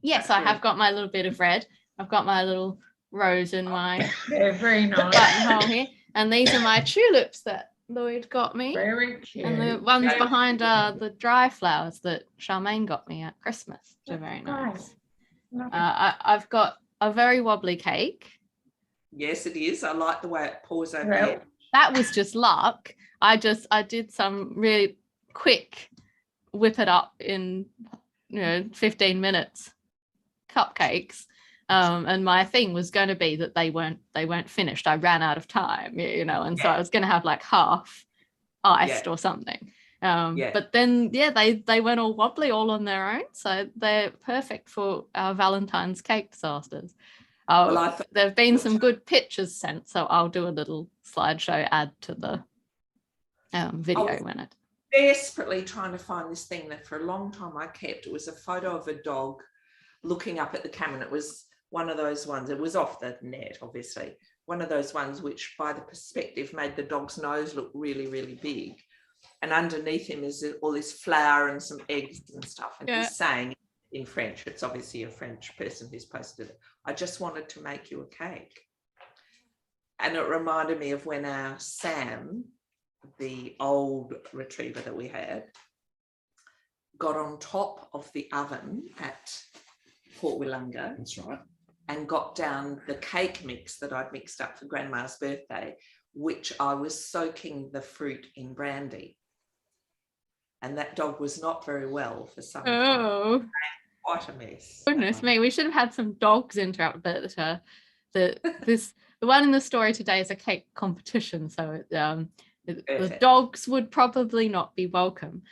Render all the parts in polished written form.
Yes, I have got my little bit of red. I've got my little rose in my very nice buttonhole here. And these are my tulips that Lloyd got me. Very cute. And the ones behind are the dry flowers that Charmaine got me at Christmas. They're very nice. I've got a very wobbly cake. Yes, it is. I like the way it pours over here. That was just luck. I did some really quick whip it up in 15 minutes cupcakes. And my thing was going to be that they weren't finished. I ran out of time, so I was going to have like half iced or something. But then they went all wobbly all on their own, so they're perfect for our Valentine's cake disasters. There have been some good pictures sent, so I'll do a little slideshow add to the video when it. Desperately trying to find this thing that for a long time I kept. It was a photo of a dog looking up at the camera, and it was one of those ones, it was off the net obviously, one of those ones which by the perspective made the dog's nose look really, really big, and underneath him is all this flour and some eggs and stuff, and he's saying in French, it's obviously a French person who's posted it, I just wanted to make you a cake. And it reminded me of when our Sam, the old retriever that we had, got on top of the oven at Port Willunga. That's right. And got down the cake mix that I'd mixed up for Grandma's birthday, which I was soaking the fruit in brandy. And that dog was not very well for some time. Quite a mess. Goodness me, we should have had some dogs interrupt, but the one in the story today is a cake competition, so the dogs would probably not be welcome.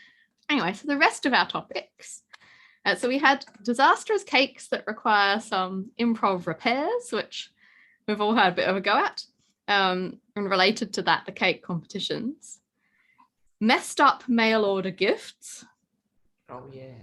Anyway, so the rest of our topics. So we had disastrous cakes that require some improv repairs, which we've all had a bit of a go at. And related to that, the cake competitions. Messed up mail order gifts. Oh, yeah.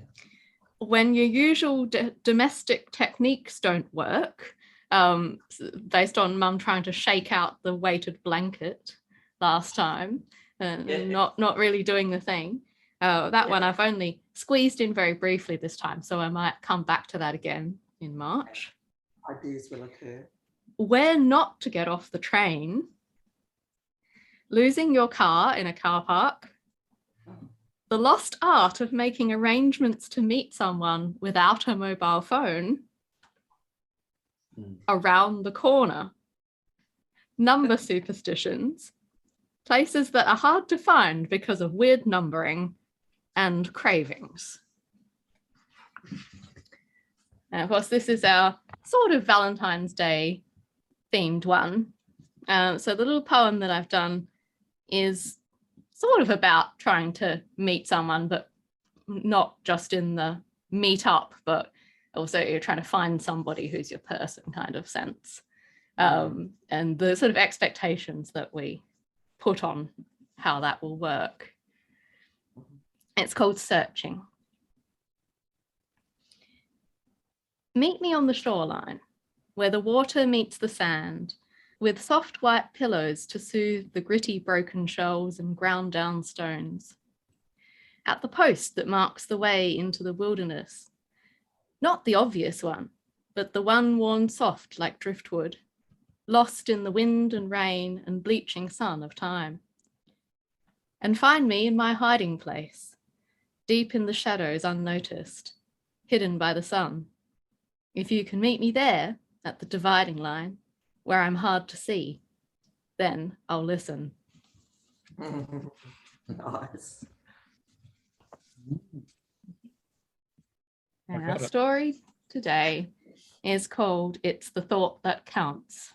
When your usual domestic techniques don't work, based on Mum trying to shake out the weighted blanket last time and not really doing the thing. That one I've only squeezed in very briefly this time, so I might come back to that again in March. Ideas will occur. Where not to get off the train. Losing your car in a car park. The lost art of making arrangements to meet someone without a mobile phone. Around the corner. Number superstitions. Places that are hard to find because of weird numbering. And cravings. And of course, this is our sort of Valentine's Day themed one. So the little poem that I've done is sort of about trying to meet someone, but not just in the meet up, but also you're trying to find somebody who's your person kind of sense. And the sort of expectations that we put on how that will work. It's called Searching. Meet me on the shoreline, where the water meets the sand, with soft white pillows to soothe the gritty broken shells and ground down stones. At the post that marks the way into the wilderness, not the obvious one, but the one worn soft like driftwood, lost in the wind and rain and bleaching sun of time. And find me in my hiding place, deep in the shadows unnoticed, hidden by the sun. If you can meet me there, at the dividing line, where I'm hard to see, then I'll listen. Nice. And our story today is called It's the Thought That Counts.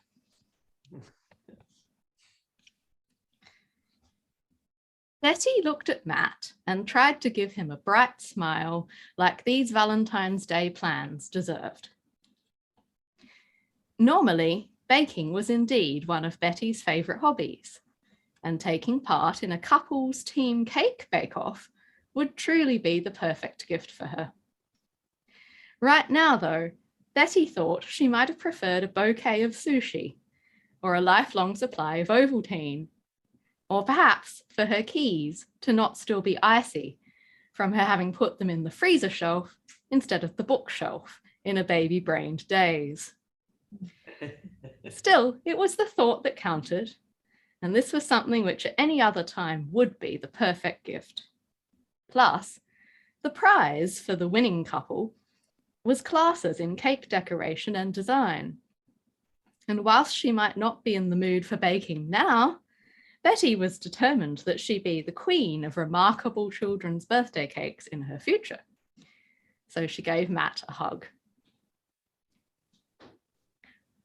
Betty looked at Matt and tried to give him a bright smile like these Valentine's Day plans deserved. Normally, baking was indeed one of Betty's favourite hobbies, and taking part in a couple's team cake bake-off would truly be the perfect gift for her. Right now, though, Betty thought she might have preferred a bouquet of sushi, or a lifelong supply of Ovaltine, or perhaps for her keys to not still be icy from her having put them in the freezer shelf instead of the bookshelf in a baby-brained daze. Still, it was the thought that counted, and this was something which at any other time would be the perfect gift. Plus, the prize for the winning couple was classes in cake decoration and design. And whilst she might not be in the mood for baking now, Betty was determined that she be the queen of remarkable children's birthday cakes in her future. So she gave Matt a hug.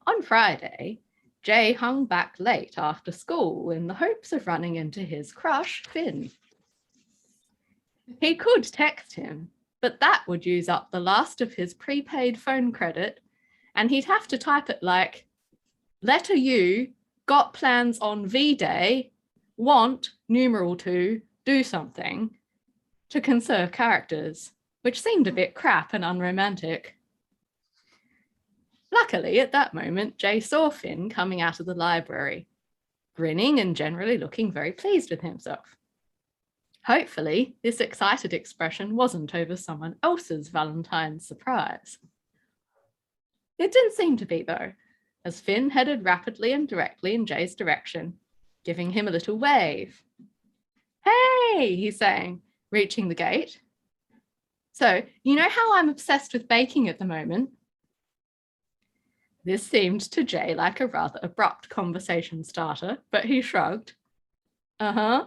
On Friday, Jay hung back late after school in the hopes of running into his crush, Finn. He could text him, but that would use up the last of his prepaid phone credit, and he'd have to type it like, letter U, got plans on V-Day, want, numeral 2, do something, to conserve characters, which seemed a bit crap and unromantic. Luckily, at that moment, Jay saw Finn coming out of the library, grinning and generally looking very pleased with himself. Hopefully, this excited expression wasn't over someone else's Valentine's surprise. It didn't seem to be, though, as Finn headed rapidly and directly in Jay's direction, giving him a little wave. Hey, he's saying, reaching the gate. So, you know how I'm obsessed with baking at the moment? This seemed to Jay like a rather abrupt conversation starter, but he shrugged. Uh-huh.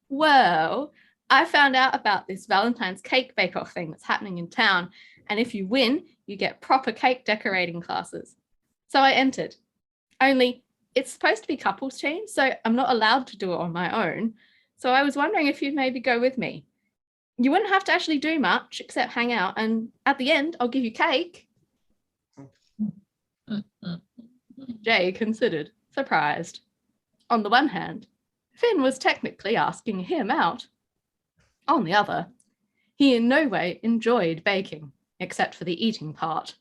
Well, I found out about this Valentine's cake bake-off thing that's happening in town, and if you win, you get proper cake decorating classes. So I entered. Only, it's supposed to be couples team, so I'm not allowed to do it on my own. So I was wondering if you'd maybe go with me. You wouldn't have to actually do much except hang out, and at the end, I'll give you cake. Jay considered, surprised. On the one hand, Finn was technically asking him out. On the other, he in no way enjoyed baking, except for the eating part.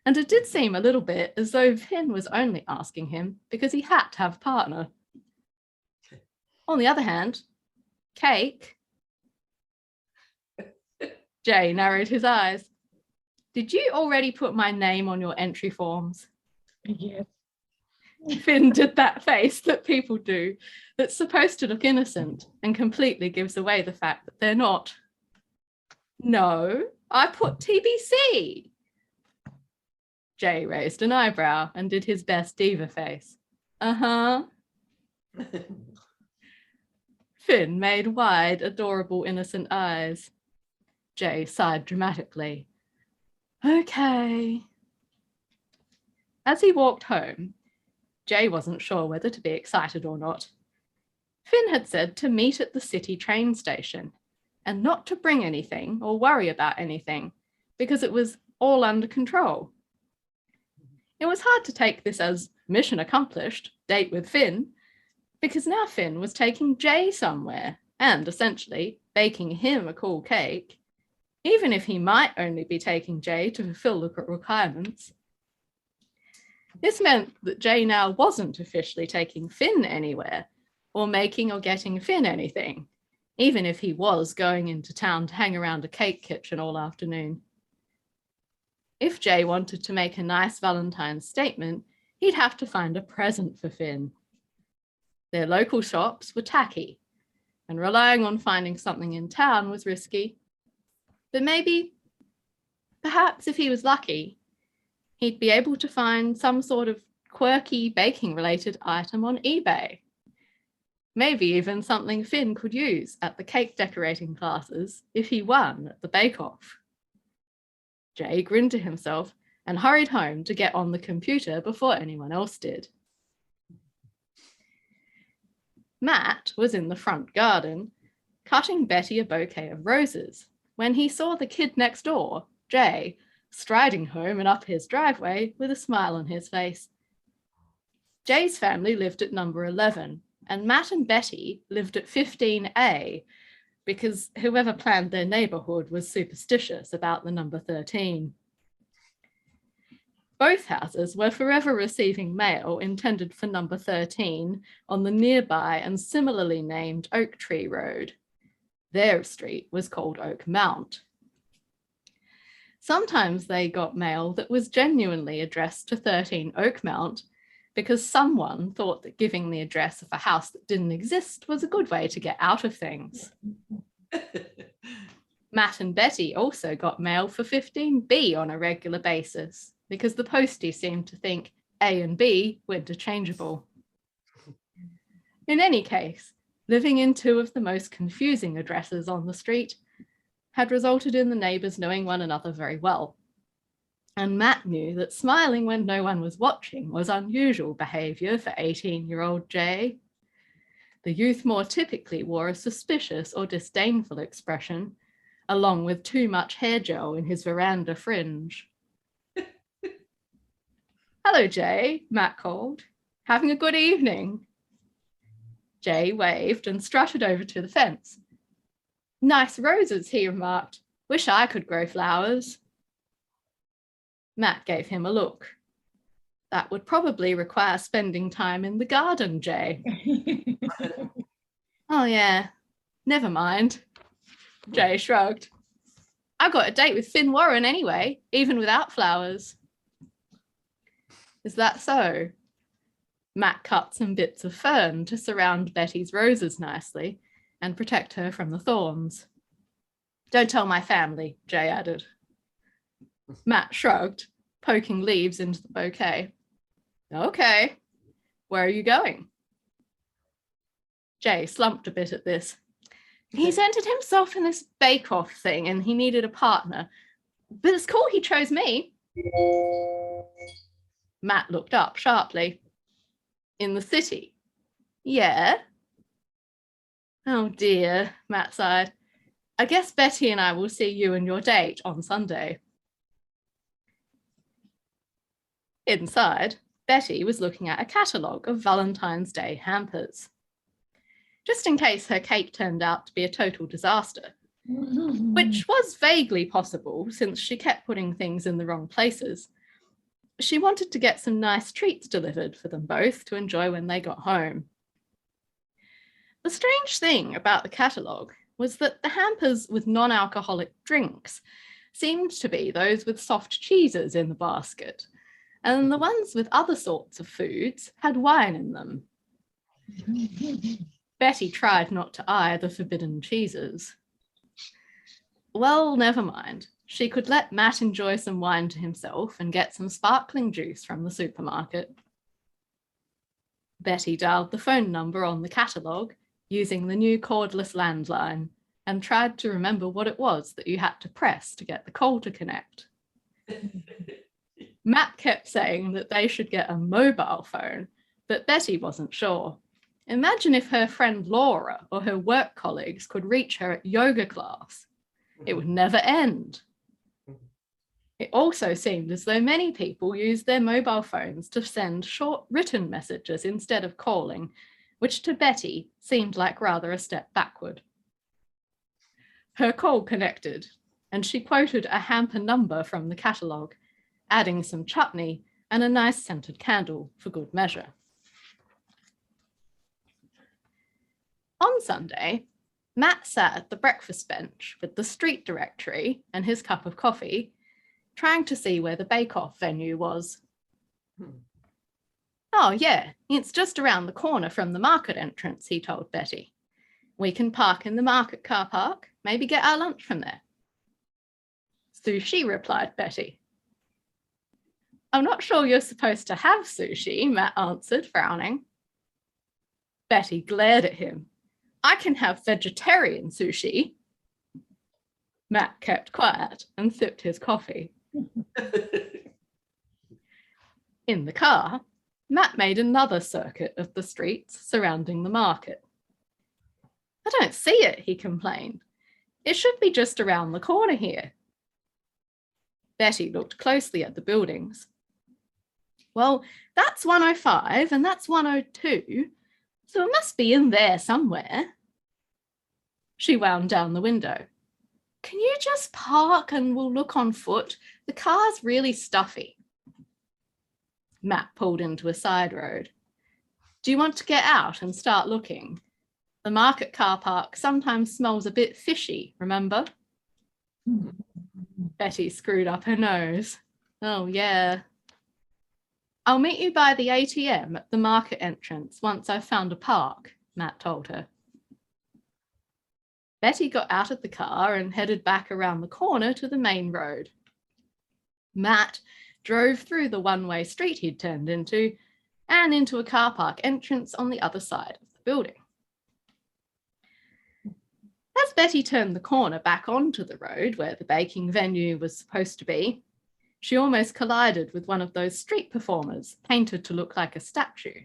And it did seem a little bit as though Finn was only asking him because he had to have a partner. On the other hand, cake. Jay narrowed his eyes. Did you already put my name on your entry forms? Yes. Finn did that face that people do that's supposed to look innocent and completely gives away the fact that they're not. No, I put TBC. Jay raised an eyebrow and did his best diva face. Uh-huh. Finn made wide, adorable, innocent eyes. Jay sighed dramatically. Okay. As he walked home, Jay wasn't sure whether to be excited or not. Finn had said to meet at the city train station and not to bring anything or worry about anything because it was all under control. It was hard to take this as mission accomplished, date with Finn, because now Finn was taking Jay somewhere and essentially baking him a cool cake, even if he might only be taking Jay to fulfill the requirements. This meant that Jay now wasn't officially taking Finn anywhere or making or getting Finn anything, even if he was going into town to hang around a cake kitchen all afternoon. If Jay wanted to make a nice Valentine's statement, he'd have to find a present for Finn. Their local shops were tacky, and relying on finding something in town was risky. But perhaps if he was lucky, he'd be able to find some sort of quirky baking-related item on eBay. Maybe even something Finn could use at the cake decorating classes if he won at the bake-off. Jay grinned to himself and hurried home to get on the computer before anyone else did. Matt was in the front garden, cutting Betty a bouquet of roses, when he saw the kid next door, Jay, striding home and up his driveway with a smile on his face. Jay's family lived at number 11, and Matt and Betty lived at 15A, because whoever planned their neighborhood was superstitious about the number 13. Both houses were forever receiving mail intended for number 13 on the nearby and similarly named Oak Tree Road. Their street was called Oak Mount. Sometimes they got mail that was genuinely addressed to 13 Oakmount because someone thought that giving the address of a house that didn't exist was a good way to get out of things. Matt and Betty also got mail for 15B on a regular basis because the postie seemed to think A and B were interchangeable. In any case, living in two of the most confusing addresses on the street had resulted in the neighbours knowing one another very well. And Matt knew that smiling when no one was watching was unusual behaviour for 18-year-old Jay. The youth more typically wore a suspicious or disdainful expression, along with too much hair gel in his veranda fringe. "Hello, Jay," Matt called. "Having a good evening?" Jay waved and strutted over to the fence. "Nice roses," he remarked. "Wish I could grow flowers." Matt gave him a look. "That would probably require spending time in the garden, Jay." "Oh yeah, never mind." Jay shrugged. "I got a date with Finn Warren anyway, even without flowers." "Is that so?" Matt cut some bits of fern to surround Betty's roses nicely and protect her from the thorns. "Don't tell my family," Jay added. Matt shrugged, poking leaves into the bouquet. "Okay, where are you going?" Jay slumped a bit at this. "He's entered himself in this bake-off thing and he needed a partner. But it's cool he chose me." Matt looked up sharply. "In the city?" "Yeah." "Oh dear," Matt sighed. "I guess Betty and I will see you and your date on Sunday." Inside, Betty was looking at a catalogue of Valentine's Day hampers. Just in case her cake turned out to be a total disaster, which was vaguely possible since she kept putting things in the wrong places, she wanted to get some nice treats delivered for them both to enjoy when they got home. The strange thing about the catalogue was that the hampers with non-alcoholic drinks seemed to be those with soft cheeses in the basket, and the ones with other sorts of foods had wine in them. Betty tried not to eye the forbidden cheeses. Well, never mind. She could let Matt enjoy some wine to himself and get some sparkling juice from the supermarket. Betty dialed the phone number on the catalogue using the new cordless landline and tried to remember what it was that you had to press to get the call to connect. Matt kept saying that they should get a mobile phone, but Betty wasn't sure. Imagine if her friend Laura or her work colleagues could reach her at yoga class. It would never end. It also seemed as though many people used their mobile phones to send short written messages instead of calling, which to Betty seemed like rather a step backward. Her call connected, and she quoted a hamper number from the catalogue, adding some chutney and a nice scented candle for good measure. On Sunday, Matt sat at the breakfast bench with the street directory and his cup of coffee, trying to see where the bake-off venue was. "Oh yeah, it's just around the corner from the market entrance," he told Betty. "We can park in the market car park, maybe get our lunch from there." "Sushi," replied Betty. "I'm not sure you're supposed to have sushi," Matt answered, frowning. Betty glared at him. "I can have vegetarian sushi." Matt kept quiet and sipped his coffee. In the car, Matt made another circuit of the streets surrounding the market. "I don't see it," he complained. "It should be just around the corner here." Betty looked closely at the buildings. "Well, that's 105 and that's 102, so it must be in there somewhere." She wound down the window. "Can you just park and we'll look on foot? The car's really stuffy." Matt pulled into a side road. "Do you want to get out and start looking? The market car park sometimes smells a bit fishy, remember?" Betty screwed up her nose. Oh, yeah. I'll meet you by the ATM at the market entrance once I've found a park, Matt told her. Betty got out of the car and headed back around the corner to the main road. Matt drove through the one-way street he'd turned into and into a car park entrance on the other side of the building. As Betty turned the corner back onto the road where the baking venue was supposed to be, she almost collided with one of those street performers painted to look like a statue.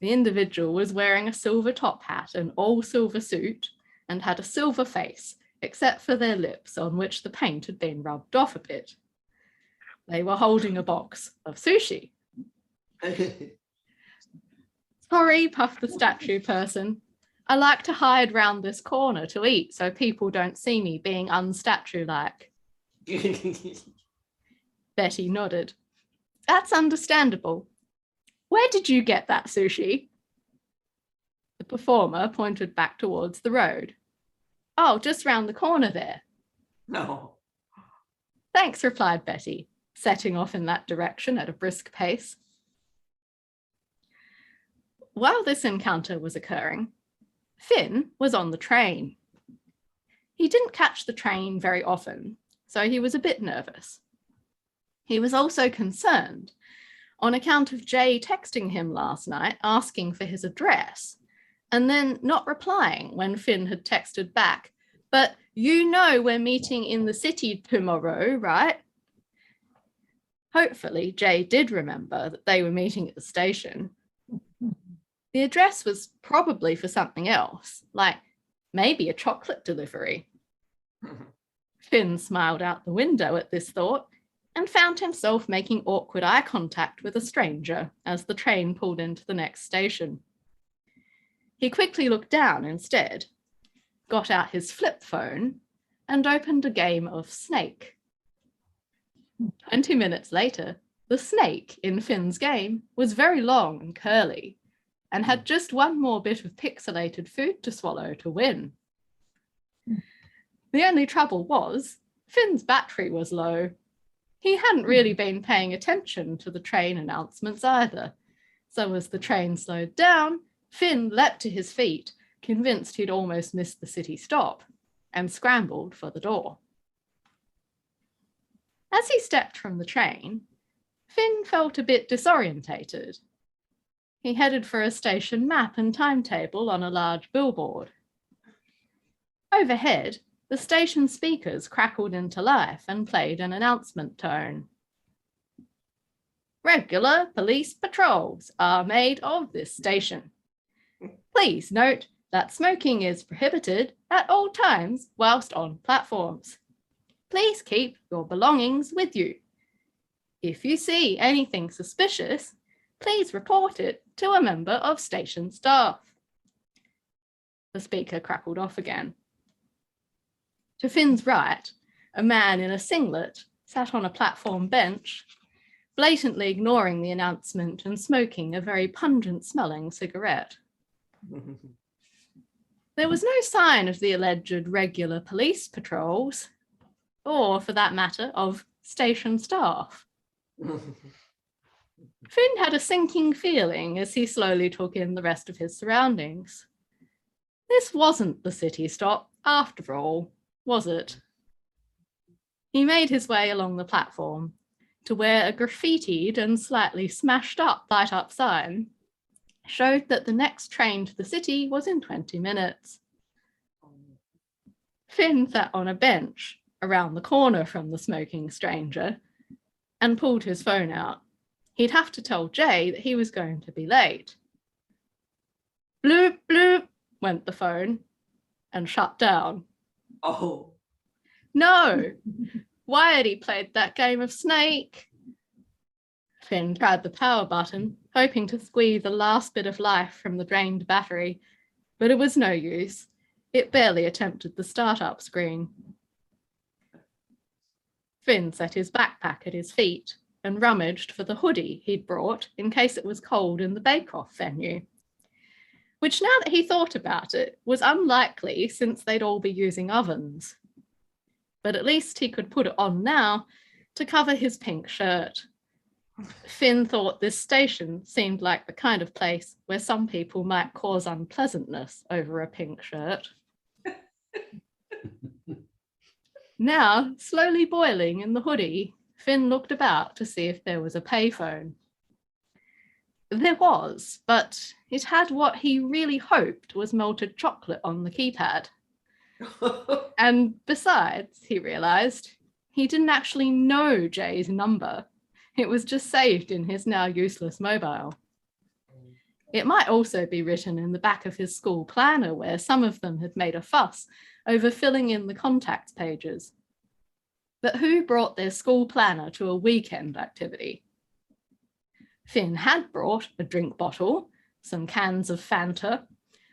The individual was wearing a silver top hat, an all-silver suit, and had a silver face, except for their lips on which the paint had been rubbed off a bit. They were holding a box of sushi. Sorry, puffed the statue person. I like to hide round this corner to eat so people don't see me being unstatue-like. Betty nodded. That's understandable. Where did you get that sushi? The performer pointed back towards the road. Oh, just round the corner there. No. Thanks, replied Betty, setting off in that direction at a brisk pace. While this encounter was occurring, Finn was on the train. He didn't catch the train very often, so he was a bit nervous. He was also concerned on account of Jay texting him last night asking for his address and then not replying when Finn had texted back, but you know we're meeting in the city tomorrow, right? Hopefully Jay did remember that they were meeting at the station. The address was probably for something else, like maybe a chocolate delivery. Finn smiled out the window at this thought and found himself making awkward eye contact with a stranger as the train pulled into the next station. He quickly looked down instead, got out his flip phone, and opened a game of Snake. 20 minutes later, the snake in Finn's game was very long and curly and had just one more bit of pixelated food to swallow to win. The only trouble was Finn's battery was low. He hadn't really been paying attention to the train announcements either. So as the train slowed down, Finn leapt to his feet, convinced he'd almost missed the city stop, and scrambled for the door. As he stepped from the train, Finn felt a bit disorientated. He headed for a station map and timetable on a large billboard. Overhead, the station speakers crackled into life and played an announcement tone. Regular police patrols are made of this station. Please note that smoking is prohibited at all times whilst on platforms. Please keep your belongings with you. If you see anything suspicious, please report it to a member of station staff. The speaker crackled off again. To Finn's right, a man in a singlet sat on a platform bench, blatantly ignoring the announcement and smoking a very pungent-smelling cigarette. There was no sign of the alleged regular police patrols, or, for that matter, of station staff. Finn had a sinking feeling as he slowly took in the rest of his surroundings. This wasn't the city stop, after all, was it? He made his way along the platform to where a graffitied and slightly smashed up light-up sign showed that the next train to the city was in 20 minutes. Finn sat on a bench around the corner from the smoking stranger and pulled his phone out. He'd have to tell Jay that he was going to be late. Bloop, bloop, went the phone and shut down. Oh. No! Why had he played that game of Snake? Finn tried the power button, hoping to squeeze the last bit of life from the drained battery, but it was no use. It barely attempted the startup screen. Finn set his backpack at his feet and rummaged for the hoodie he'd brought in case it was cold in the bake-off venue, which, now that he thought about it, was unlikely since they'd all be using ovens. but at least he could put it on now to cover his pink shirt. Finn thought this station seemed like the kind of place where some people might cause unpleasantness over a pink shirt. Now, slowly boiling in the hoodie, Finn looked about to see if there was a payphone. There was, but it had what he really hoped was melted chocolate on the keypad. And besides, he realised, he didn't actually know Jay's number. It was just saved in his now useless mobile. It might also be written in the back of his school planner, where some of them had made a fuss over filling in the contacts pages. But who brought their school planner to a weekend activity? Finn had brought a drink bottle, some cans of Fanta,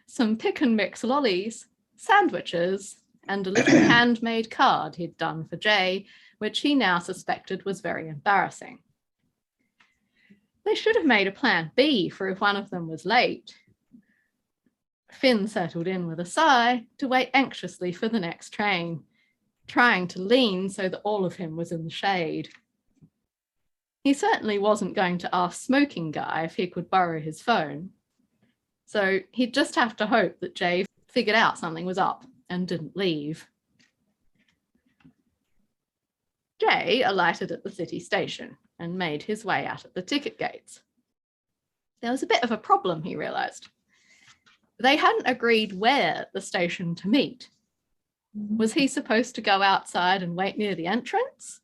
some pick and mix lollies, sandwiches, and a little handmade card he'd done for Jay, which he now suspected was very embarrassing. They should have made a plan B for if one of them was late. Finn settled in with a sigh to wait anxiously for the next train, trying to lean so that all of him was in the shade. He certainly wasn't going to ask Smoking Guy if he could borrow his phone. So he'd just have to hope that Jay figured out something was up and didn't leave. Jay alighted at the city station and made his way out at the ticket gates. There was a bit of a problem, he realised. They hadn't agreed where at the station to meet. Was he supposed to go outside and wait near the entrance?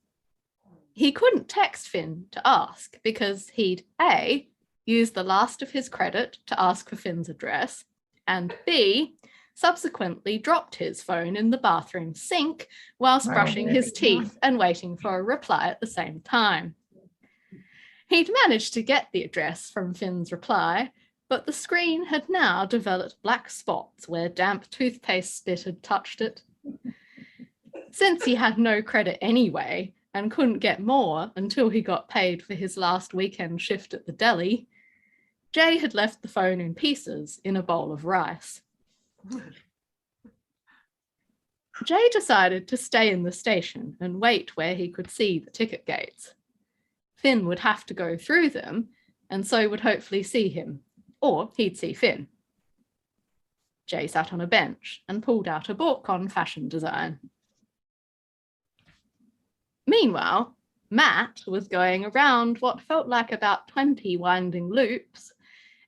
He couldn't text Finn to ask because he'd A, used the last of his credit to ask for Finn's address, and B, subsequently dropped his phone in the bathroom sink whilst brushing his teeth and waiting for a reply at the same time. He'd managed to get the address from Finn's reply, but the screen had now developed black spots where damp toothpaste spit had touched it. Since he had no credit anyway and couldn't get more until he got paid for his last weekend shift at the deli, Jay had left the phone in pieces in a bowl of rice. Jay decided to stay in the station and wait where he could see the ticket gates. Finn would have to go through them, and so would hopefully see him, or he'd see Finn. Jay sat on a bench and pulled out a book on fashion design. Meanwhile, Matt was going around what felt like about 20 winding loops,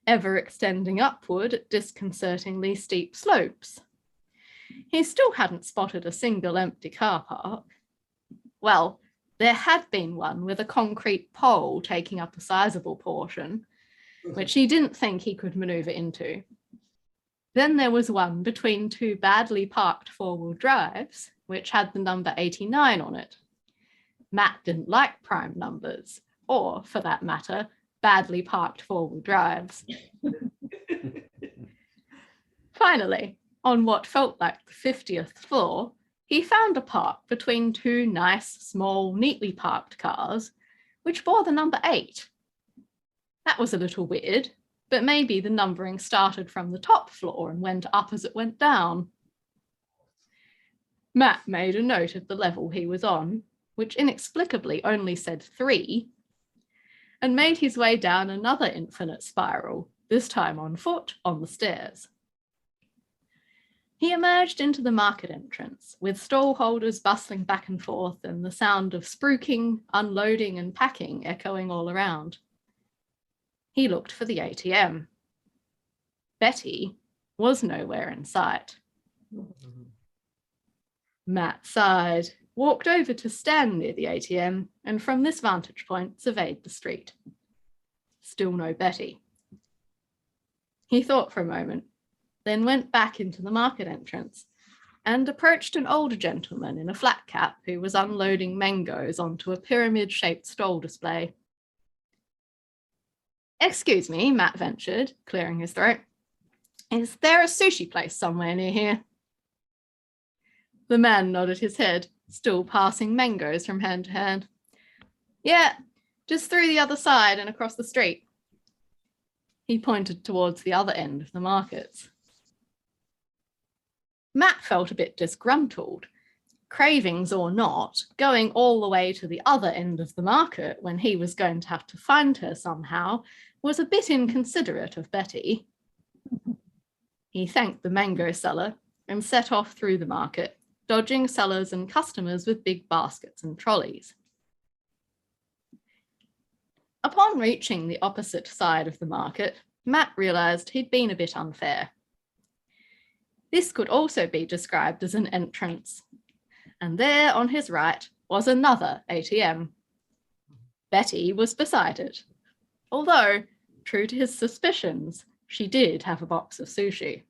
ever extending upward at disconcertingly steep slopes. He still hadn't spotted a single empty car park. Well, there had been one with a concrete pole taking up a sizable portion, which he didn't think he could manoeuvre into. Then there was one between two badly parked four-wheel drives, which had the number 89 on it. Matt didn't like prime numbers, or, for that matter, badly parked four-wheel drives. Finally, on what felt like the 50th floor, he found a park between two nice, small, neatly parked cars, which bore the number 8. That was a little weird, but maybe the numbering started from the top floor and went up as it went down. Matt made a note of the level he was on, which inexplicably only said 3, and made his way down another infinite spiral, this time on foot on the stairs. He emerged into the market entrance, with stall holders bustling back and forth and the sound of spruiking, unloading and packing echoing all around. He looked for the ATM. Betty was nowhere in sight. Matt sighed, walked over to stand near the ATM, and from this vantage point surveyed the street. Still no Betty. He thought for a moment, then went back into the market entrance and approached an older gentleman in a flat cap who was unloading mangoes onto a pyramid-shaped stall display. "Excuse me," Matt ventured, clearing his throat. "Is there a sushi place somewhere near here?" The man nodded his head, still passing mangoes from hand to hand. "Yeah, just through the other side and across the street." He pointed towards the other end of the markets. Matt felt a bit disgruntled. Cravings or not, going all the way to the other end of the market when he was going to have to find her somehow was a bit inconsiderate of Betty. He thanked the mango seller and set off through the market, dodging sellers and customers with big baskets and trolleys. Upon reaching the opposite side of the market, Matt realised he'd been a bit unfair. This could also be described as an entrance, and there on his right was another ATM. Betty was beside it, although, true to his suspicions, she did have a box of sushi.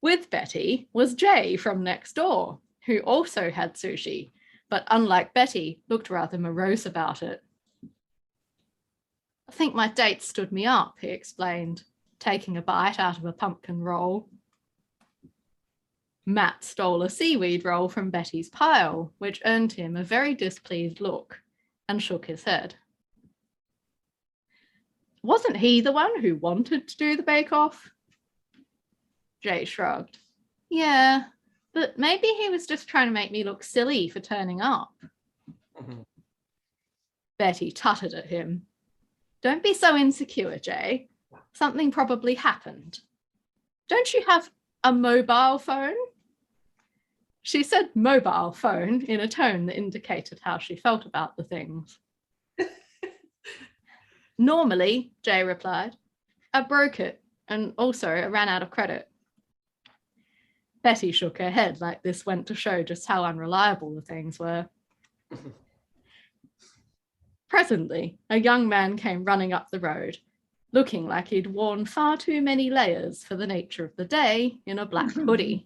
With Betty was Jay from next door, who also had sushi, but unlike Betty, looked rather morose about it. "I think my date stood me up," he explained, taking a bite out of a pumpkin roll. Matt stole a seaweed roll from Betty's pile, which earned him a very displeased look, and shook his head. "Wasn't he the one who wanted to do the bake-off?" Jay shrugged. "Yeah, but maybe he was just trying to make me look silly for turning up." Betty tutted at him. "Don't be so insecure, Jay. Something probably happened. Don't you have a mobile phone?" She said mobile phone in a tone that indicated how she felt about the things. "Normally," Jay replied. "I broke it, and also I ran out of credit." Betty shook her head like this went to show just how unreliable the things were. Presently, a young man came running up the road, looking like he'd worn far too many layers for the nature of the day in a black hoodie.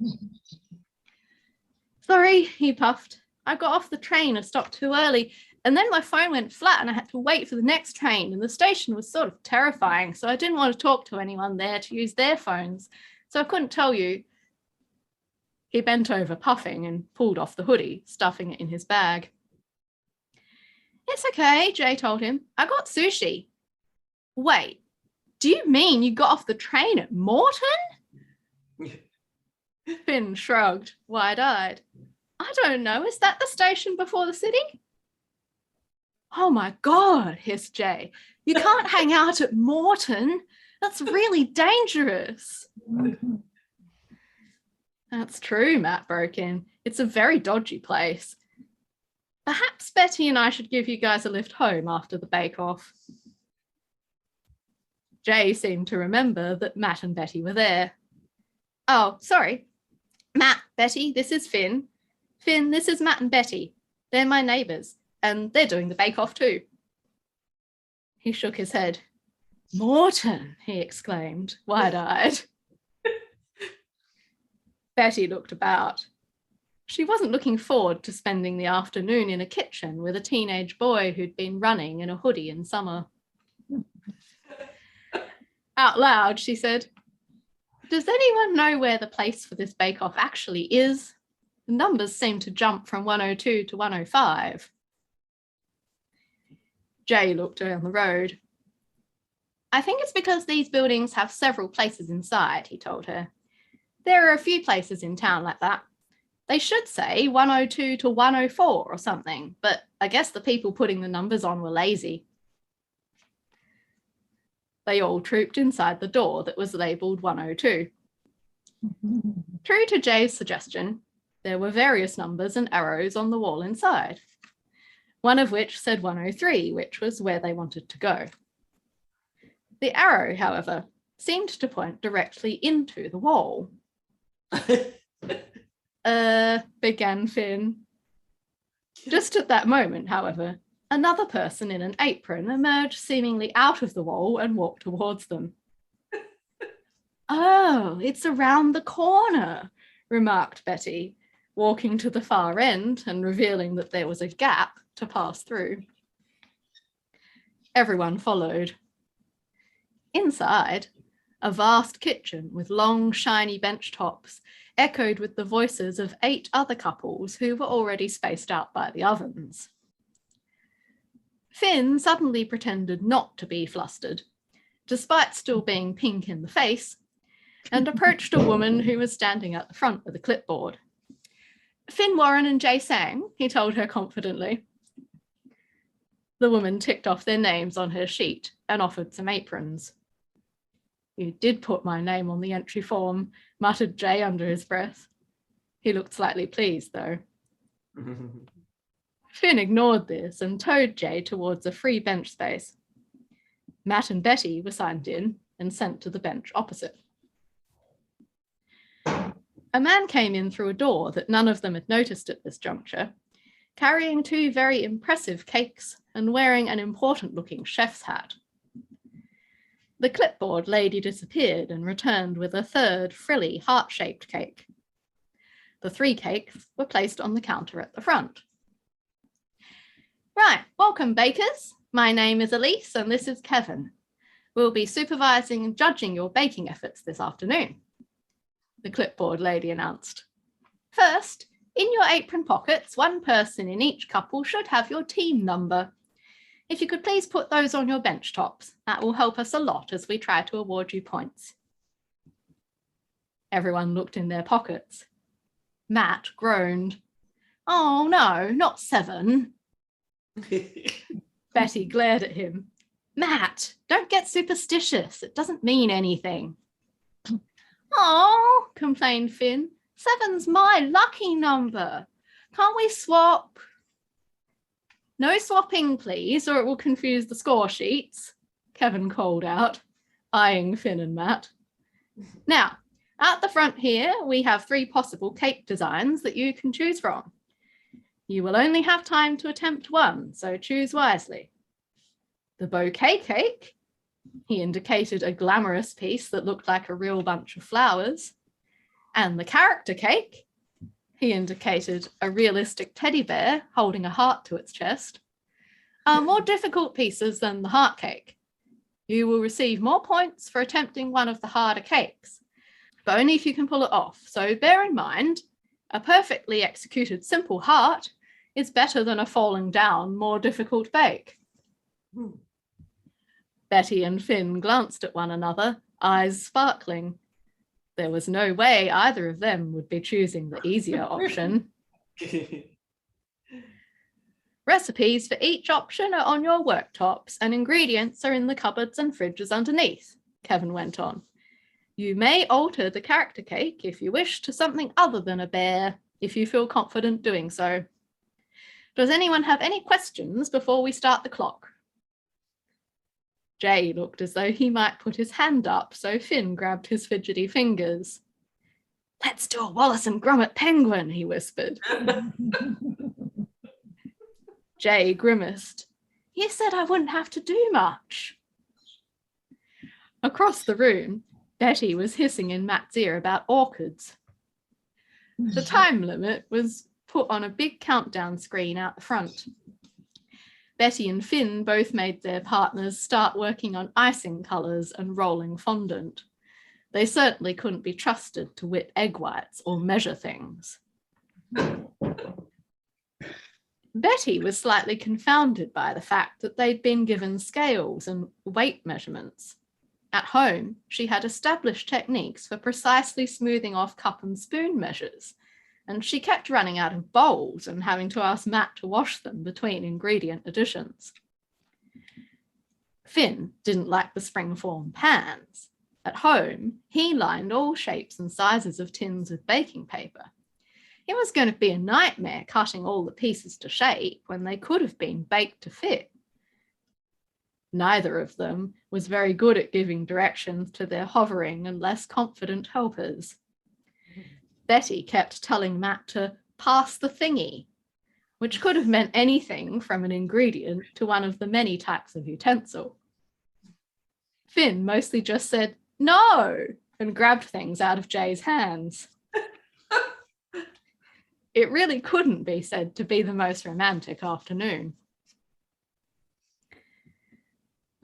"Sorry," he puffed. "I got off the train and stopped too early, and then my phone went flat and I had to wait for the next train, and the station was sort of terrifying, so I didn't want to talk to anyone there to use their phones, so I couldn't tell you." He bent over, puffing, and pulled off the hoodie, stuffing it in his bag. "It's okay," Jay told him. "I got sushi." "Wait, do you mean you got off the train at Morton?" Finn shrugged, wide-eyed. "I don't know, is that the station before the city?" "Oh my God," hissed Jay. "You can't hang out at Morton. That's really dangerous." "That's true," Matt broke in. "It's a very dodgy place. Perhaps Betty and I should give you guys a lift home after the bake-off." Jay seemed to remember that Matt and Betty were there. "Oh, sorry. Matt, Betty, this is Finn. Finn, this is Matt and Betty. They're my neighbours, and they're doing the bake-off too." He shook his head. "Morton," he exclaimed, wide-eyed. Betty looked about. She wasn't looking forward to spending the afternoon in a kitchen with a teenage boy who'd been running in a hoodie in summer. Out loud, she said, "Does anyone know where the place for this bake-off actually is? The numbers seem to jump from 102 to 105. Jay looked down the road. "I think it's because these buildings have several places inside," he told her. "There are a few places in town like that. They should say 102 to 104 or something, but I guess the people putting the numbers on were lazy." They all trooped inside the door that was labelled 102. True to Jay's suggestion, there were various numbers and arrows on the wall inside, one of which said 103, which was where they wanted to go. The arrow, however, seemed to point directly into the wall. Began Finn. Just at that moment, however, another person in an apron emerged seemingly out of the wall and walked towards them. "Oh, it's around the corner," remarked Betty, walking to the far end and revealing that there was a gap to pass through. Everyone followed. Inside, a vast kitchen with long, shiny bench tops echoed with the voices of 8 other couples who were already spaced out by the ovens. Finn suddenly pretended not to be flustered. Despite still being pink in the face, and approached a woman who was standing at the front with a clipboard. Finn Warren and Jay Sang, he told her confidently. The woman ticked off their names on her sheet and offered some aprons. You did put my name on the entry form, muttered Jay under his breath. He looked slightly pleased, though. Finn ignored this and towed Jay towards a free bench space. Matt and Betty were signed in and sent to the bench opposite. A man came in through a door that none of them had noticed at this juncture, carrying 2 very impressive cakes and wearing an important-looking chef's hat. The clipboard lady disappeared and returned with a 3rd frilly heart-shaped cake. The 3 cakes were placed on the counter at the front. Right, welcome bakers. My name is Elise and this is Kevin. We'll be supervising and judging your baking efforts this afternoon, the clipboard lady announced. First, in your apron pockets, 1 person in each couple should have your team number. If you could please put those on your bench tops, that will help us a lot as we try to award you points. Everyone looked in their pockets. Matt groaned. Oh no, not 7. Betty glared at him. Matt, don't get superstitious. It doesn't mean anything. Oh, complained Finn. 7's my lucky number. Can't we swap? No swapping, please, or it will confuse the score sheets, Kevin called out, eyeing Finn and Matt. Now, at the front here, we have 3 possible cake designs that you can choose from. You will only have time to attempt 1, so choose wisely. The bouquet cake, he indicated a glamorous piece that looked like a real bunch of flowers, and the character cake, he indicated a realistic teddy bear holding a heart to its chest, are more difficult pieces than the heart cake. You will receive more points for attempting one of the harder cakes, but only if you can pull it off. So bear in mind, a perfectly executed simple heart is better than a falling down, more difficult bake. Betty and Finn glanced at one another, eyes sparkling. There was no way either of them would be choosing the easier option. Recipes for each option are on your worktops and ingredients are in the cupboards and fridges underneath, Kevin went on. You may alter the character cake if you wish to something other than a bear, if you feel confident doing so. Does anyone have any questions before we start the clock? Jay looked as though he might put his hand up, so Finn grabbed his fidgety fingers. Let's do a Wallace and Gromit penguin, he whispered. Jay grimaced. You said I wouldn't have to do much. Across the room, Betty was hissing in Matt's ear about orchids. The time limit was put on a big countdown screen out the front. Betty and Finn both made their partners start working on icing colours and rolling fondant. They certainly couldn't be trusted to whip egg whites or measure things. Betty was slightly confounded by the fact that they'd been given scales and weight measurements. At home, she had established techniques for precisely smoothing off cup and spoon measures, and she kept running out of bowls and having to ask Matt to wash them between ingredient additions. Finn didn't like the springform pans. At home, he lined all shapes and sizes of tins with baking paper. It was going to be a nightmare cutting all the pieces to shape when they could have been baked to fit. Neither of them was very good at giving directions to their hovering and less confident helpers. Betty kept telling Matt to pass the thingy, which could have meant anything from an ingredient to one of the many types of utensil. Finn mostly just said, no, and grabbed things out of Jay's hands. It really couldn't be said to be the most romantic afternoon.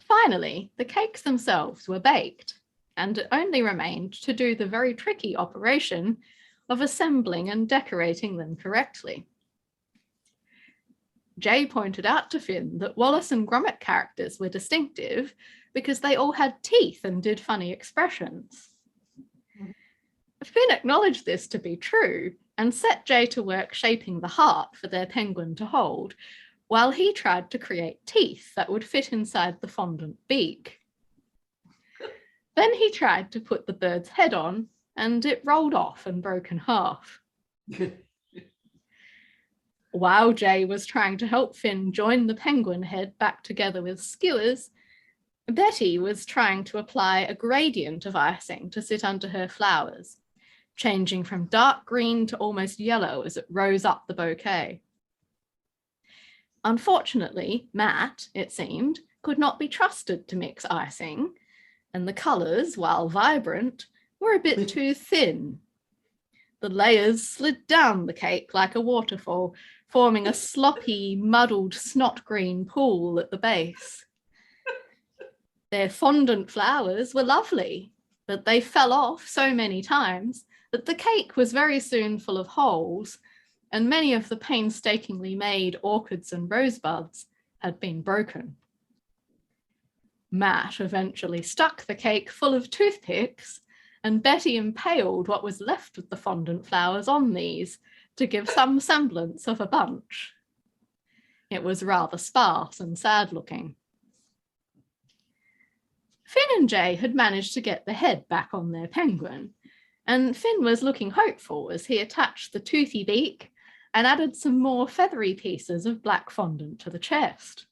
Finally, the cakes themselves were baked, and it only remained to do the very tricky operation of assembling and decorating them correctly. Jay pointed out to Finn that Wallace and Gromit characters were distinctive because they all had teeth and did funny expressions. Finn acknowledged this to be true and set Jay to work shaping the heart for their penguin to hold, while he tried to create teeth that would fit inside the fondant beak. Then he tried to put the bird's head on, and it rolled off and broke in half. While Jay was trying to help Finn join the penguin head back together with skewers, Betty was trying to apply a gradient of icing to sit under her flowers, changing from dark green to almost yellow as it rose up the bouquet. Unfortunately, Matt, it seemed, could not be trusted to mix icing, and the colours, while vibrant, were a bit too thin. The layers slid down the cake like a waterfall, forming a sloppy, muddled snot green pool at the base. Their fondant flowers were lovely, but they fell off so many times that the cake was very soon full of holes, and many of the painstakingly made orchids and rosebuds had been broken. Matt eventually stuck the cake full of toothpicks, and Betty impaled what was left of the fondant flowers on these to give some semblance of a bunch. It was rather sparse and sad-looking. Finn and Jay had managed to get the head back on their penguin, and Finn was looking hopeful as he attached the toothy beak and added some more feathery pieces of black fondant to the chest.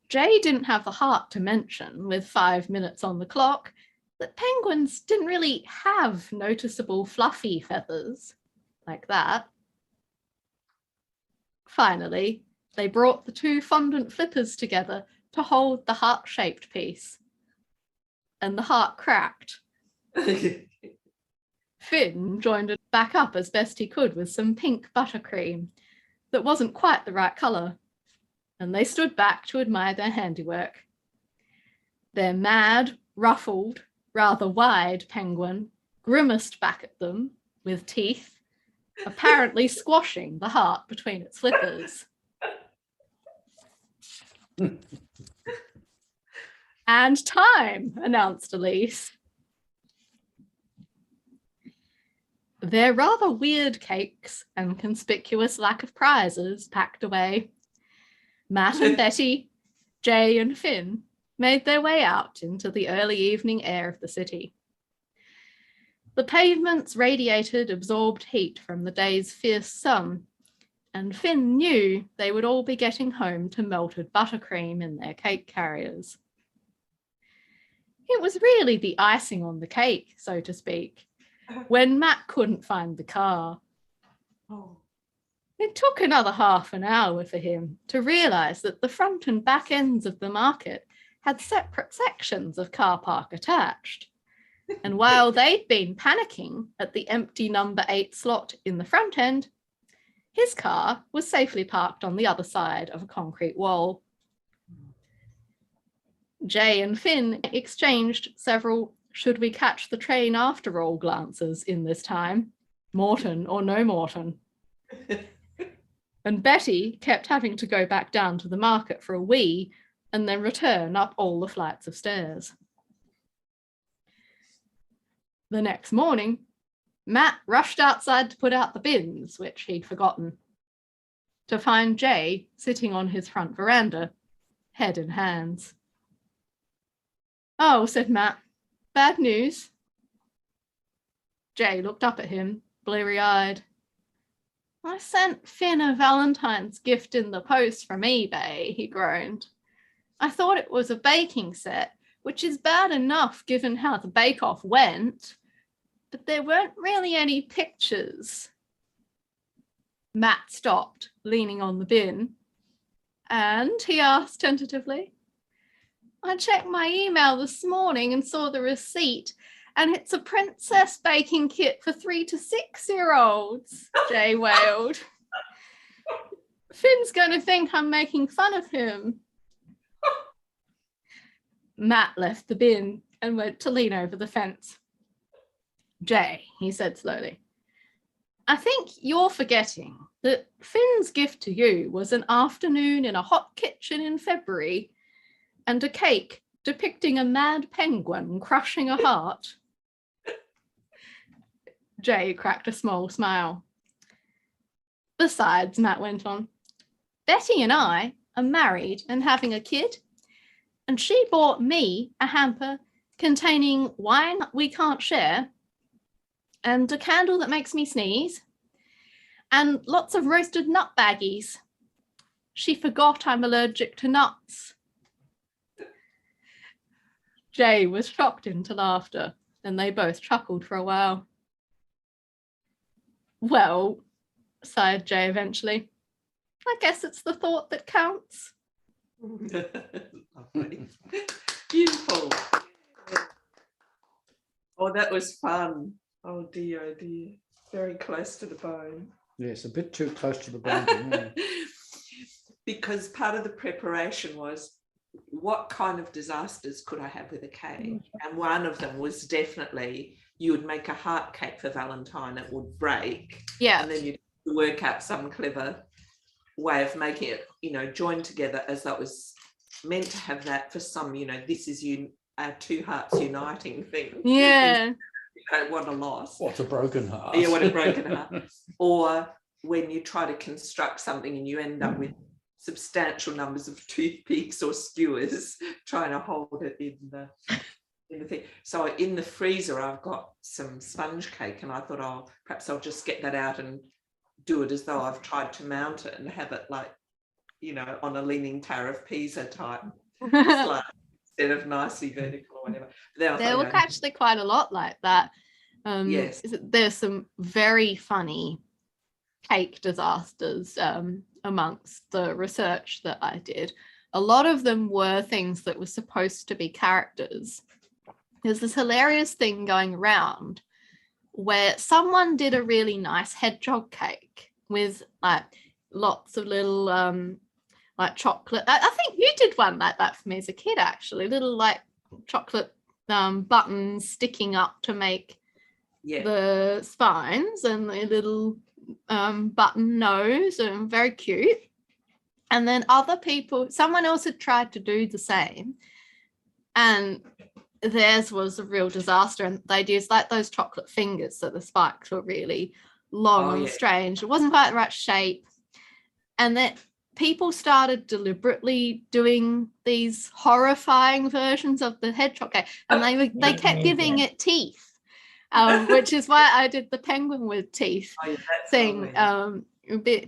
Jay didn't have the heart to mention, with 5 minutes on the clock, that penguins didn't really have noticeable fluffy feathers like that. Finally, they brought the two fondant flippers together to hold the heart-shaped piece, and the heart cracked. Finn joined it back up as best he could with some pink buttercream that wasn't quite the right colour, and they stood back to admire their handiwork. Their mad, ruffled, rather wide penguin grimaced back at them with teeth, apparently squashing the heart between its flippers. "And time," announced Elise. Their rather weird cakes and conspicuous lack of prizes packed away, Matt and Betty, Jay and Finn made their way out into the early evening air of the city. The pavements radiated absorbed heat from the day's fierce sun, and Finn knew they would all be getting home to melted buttercream in their cake carriers. It was really the icing on the cake, so to speak, when Matt couldn't find the car. It took another half an hour for him to realise that the front and back ends of the market had separate sections of car park attached. And while they'd been panicking at the empty number 8 slot in the front end, his car was safely parked on the other side of a concrete wall. Jay and Finn exchanged several "should we catch the train after all" glances in this time, Morton or no Morton. And Betty kept having to go back down to the market for a wee and then return up all the flights of stairs. The next morning, Matt rushed outside to put out the bins, which he'd forgotten, to find Jay sitting on his front veranda, head in hands. "Oh," said Matt, "bad news?" Jay looked up at him, bleary-eyed. "I sent Finn a Valentine's gift in the post from eBay," he groaned. "I thought it was a baking set, which is bad enough given how the bake-off went, but there weren't really any pictures." Matt stopped, leaning on the bin. "And?" he asked tentatively. "I checked my email this morning and saw the receipt, and it's a princess baking kit for 3 to 6-year-olds, Jay wailed. "Finn's going to think I'm making fun of him." Matt left the bin and went to lean over the fence. "Jay," he said slowly, "I think you're forgetting that Finn's gift to you was an afternoon in a hot kitchen in February and a cake depicting a mad penguin crushing a heart." Jay cracked a small smile. Besides, Matt went on, Betty and I are married and having a kid, and she bought me a hamper containing wine we can't share, and a candle that makes me sneeze, and lots of roasted nut baggies. She forgot I'm allergic to nuts. Jay was shocked into laughter, and they both chuckled for a while. Well, sighed Jay eventually, I guess it's the thought that counts. Lovely. Beautiful. Oh, that was fun. Oh dear. Very close to the bone. Yes, a bit too close to the bone. Because part of the preparation was, what kind of disasters could I have with a cake? And one of them was definitely, you would make a heart cake for Valentine, it would break. Yeah. And then you'd work out some clever way of making it, joined together as that was meant to have that for some, this is two hearts uniting thing. Yeah. What a loss. What a broken heart. Yeah, what a broken heart. Or when you try to construct something and you end up with substantial numbers of toothpicks or skewers trying to hold it in the thing. So in the freezer, I've got some sponge cake, and I thought, perhaps I'll just get that out and do it as though I've tried to mount it and have it like, on a leaning tower of Pisa type slab instead of nicely vertical or whatever. There were actually quite a lot like that. Yes. There's some very funny cake disasters amongst the research that I did. A lot of them were things that were supposed to be characters. There's this hilarious thing going around where someone did a really nice hedgehog cake with like lots of little like chocolate. I think you did one like that for me as a kid, actually. Little like chocolate buttons sticking up to make the spines, and a little button nose, and very cute. And then someone else had tried to do the same, and theirs was a real disaster. And they'd used like those chocolate fingers, so the spikes were really long and strange. It wasn't quite the right shape. And then people started deliberately doing these horrifying versions of the hedgehog cake, and they kept giving it teeth. Which is why I did the penguin with teeth thing,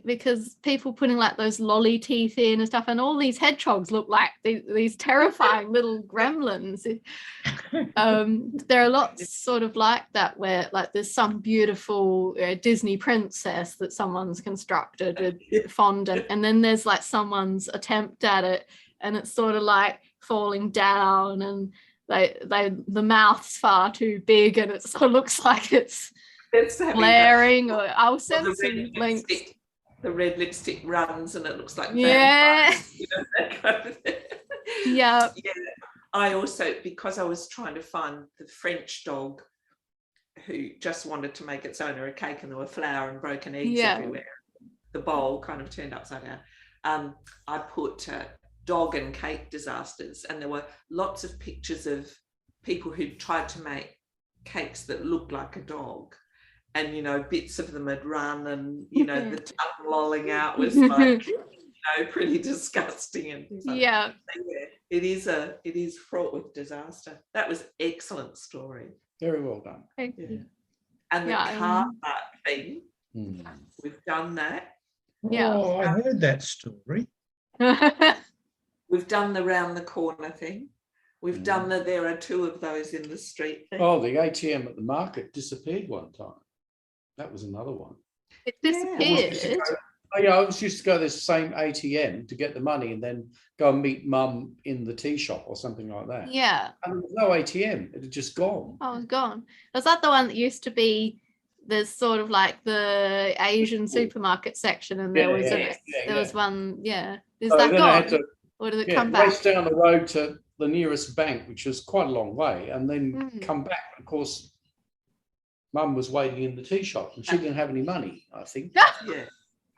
because people putting like those lolly teeth in and stuff, and all these hedgehogs look like these terrifying little gremlins. There are lots sort of like that, where like there's some beautiful Disney princess that someone's constructed with fondant, and then there's like someone's attempt at it, and it's sort of like falling down, and the mouth's far too big, and it sort of looks like it's glaring. Or I'll send some links. The red lipstick runs, and it looks like vampires, that kind of thing. Yeah. I also, because I was trying to find the French dog who just wanted to make its owner a cake, and there were flour and broken eggs everywhere. The bowl kind of turned upside down. I put dog and cake disasters, and there were lots of pictures of people who tried to make cakes that looked like a dog, and bits of them had run, and the tongue lolling out was like pretty disgusting, and things like that. So, it is fraught with disaster. That was excellent story. Very well done. Thank you. And the car park thing, we've done that. Oh, I heard that story. We've done the round the corner thing. We've done there are two of those in the street thing. Oh, the ATM at the market disappeared one time. That was another one. It disappeared. I always used to go to the same ATM to get the money, and then go and meet Mum in the tea shop or something like that. Yeah. And there was no ATM. It had just gone. Oh, it's gone. Was that the one that used to be there's sort of like the Asian supermarket section, and there was one, Is that gone? Or did it come back? Race down the road to the nearest bank, which was quite a long way, and then come back. Of course, Mum was waiting in the tea shop, and she didn't have any money, I think. Yeah.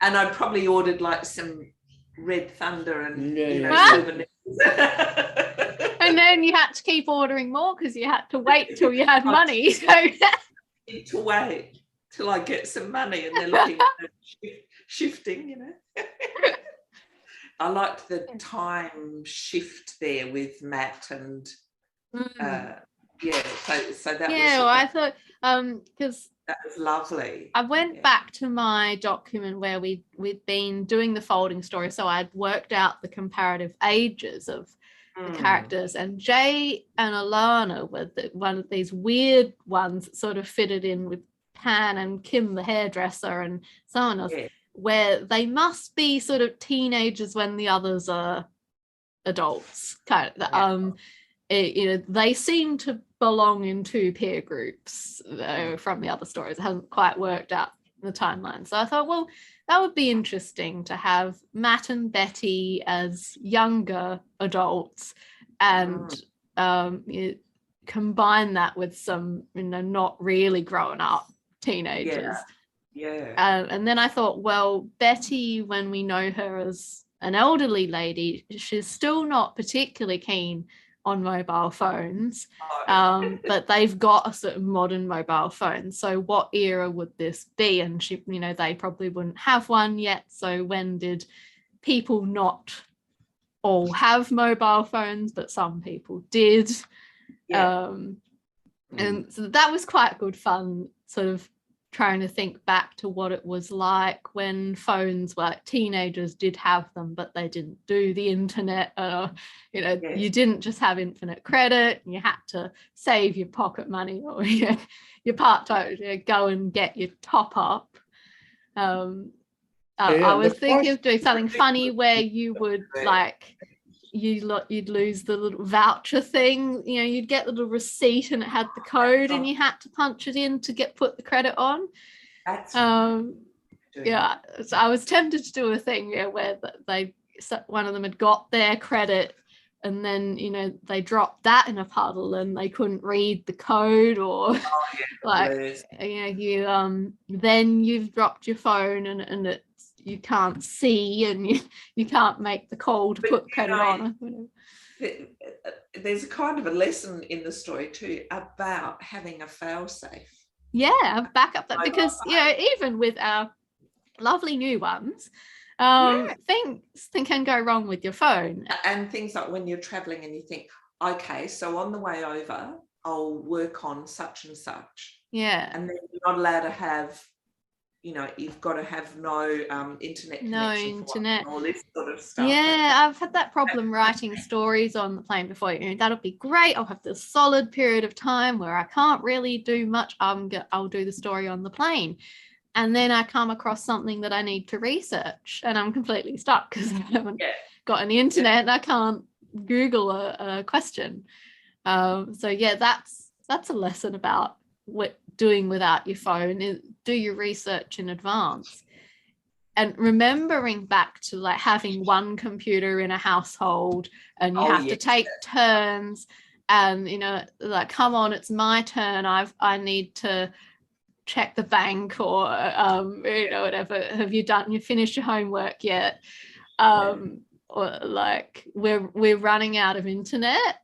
And I probably ordered like some Red Thunder and souvenirs. And then you had to keep ordering more because you had to wait till you had money. So to wait. till I get some money, and they're looking at shifting, you know. I liked the time shift there with Matt and so that was I thought because that was lovely. I went back to my document where we'd been doing the folding story, so I'd worked out the comparative ages of the characters, and Jay and Alana were one of these weird ones that sort of fitted in with Pan and Kim the hairdresser and someone else, where they must be sort of teenagers when the others are adults, kind of. They seem to belong in two peer groups from the other stories. It hasn't quite worked out in the timeline, so I thought, well, that would be interesting to have Matt and Betty as younger adults and combine that with some not really grown up teenagers. And then I thought, well, Betty, when we know her as an elderly lady, she's still not particularly keen on mobile phones, but they've got a sort of modern mobile phone. So what era would this be? And she, they probably wouldn't have one yet. So when did people not all have mobile phones, but some people did? And so that was quite good fun, sort of trying to think back to what it was like when phones were teenagers did have them, but they didn't do the internet. You didn't just have infinite credit, and you had to save your pocket money or your part-time, go and get your top up. I was thinking of doing something funny where you would you'd lose the little voucher thing, you'd get the little receipt and it had the code and you had to punch it in to put the credit on. So I was tempted to do a thing where one of them had got their credit and then they dropped that in a puddle and they couldn't read the code, or then you've dropped your phone and it you can't see and you can't make the call to put credit on. There's a kind of a lesson in the story too about having a fail-safe. Backup that, because even with our lovely new ones, things can go wrong with your phone. And things like when you're traveling and you think, okay, so on the way over I'll work on such and such, and then you're not allowed to have, you've got to have no internet connection, all this sort of stuff. I've had that problem writing stories on the plane before. That'll be great. I'll have this solid period of time where I can't really do much. I'll do the story on the plane, and then I come across something that I need to research, and I'm completely stuck because I haven't got any internet and I can't Google a question. That's a lesson about what doing without your phone. Do your research in advance, and remembering back to having one computer in a household, and you have to take turns, and come on, it's my turn, I need to check the bank, or whatever. Have you finished your homework yet? Or we're running out of internet.